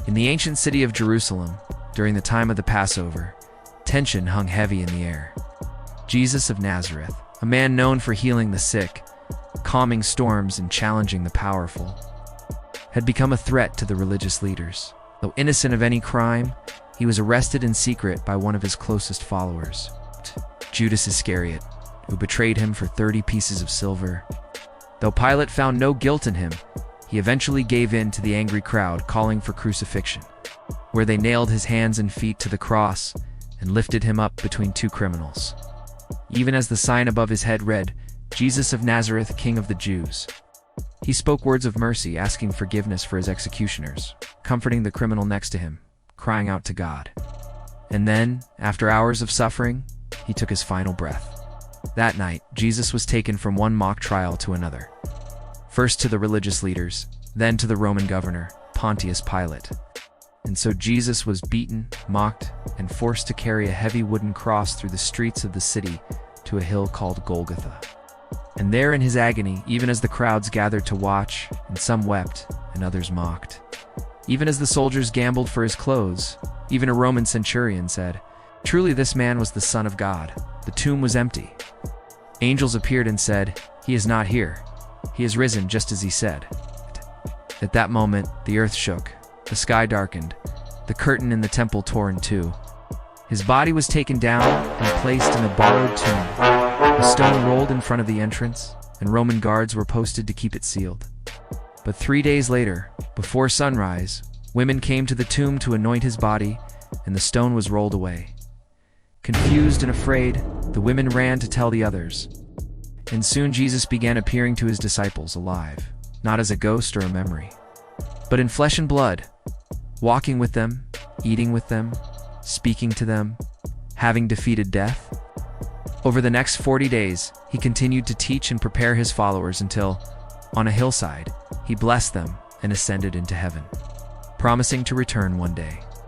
In the ancient city of Jerusalem, during the time of the Passover, tension hung heavy in the air. Jesus of Nazareth, a man known for healing the sick, calming storms and challenging the powerful, had become a threat to the religious leaders. Though innocent of any crime, he was arrested in secret by one of his closest followers, Judas Iscariot, who betrayed him for 30 pieces of silver. Though Pilate found no guilt in him, he eventually gave in to the angry crowd calling for crucifixion, where they nailed his hands and feet to the cross and lifted him up between two criminals. Even as the sign above his head read, "Jesus of Nazareth, King of the Jews," he spoke words of mercy, asking forgiveness for his executioners, comforting the criminal next to him, crying out to God. And then, after hours of suffering, he took his final breath. That night, Jesus was taken from one mock trial to another. First to the religious leaders, then to the Roman governor, Pontius Pilate. And so Jesus was beaten, mocked, and forced to carry a heavy wooden cross through the streets of the city to a hill called Golgotha. And there in his agony, even as the crowds gathered to watch, and some wept, and others mocked, even as the soldiers gambled for his clothes, even a Roman centurion said, "Truly this man was the Son of God." The tomb was empty. Angels appeared and said, "He is not here. He has risen just as he said." At that moment, the earth shook, the sky darkened, the curtain in the temple tore in two. His body was taken down and placed in a borrowed tomb. A stone rolled in front of the entrance, and Roman guards were posted to keep it sealed. But 3 days later, before sunrise, women came to the tomb to anoint his body, and the stone was rolled away. Confused and afraid, the women ran to tell the others. And soon Jesus began appearing to his disciples alive, not as a ghost or a memory, but in flesh and blood, walking with them, eating with them, speaking to them, having defeated death. Over the next 40 days, he continued to teach and prepare his followers until, on a hillside, he blessed them and ascended into heaven, promising to return one day.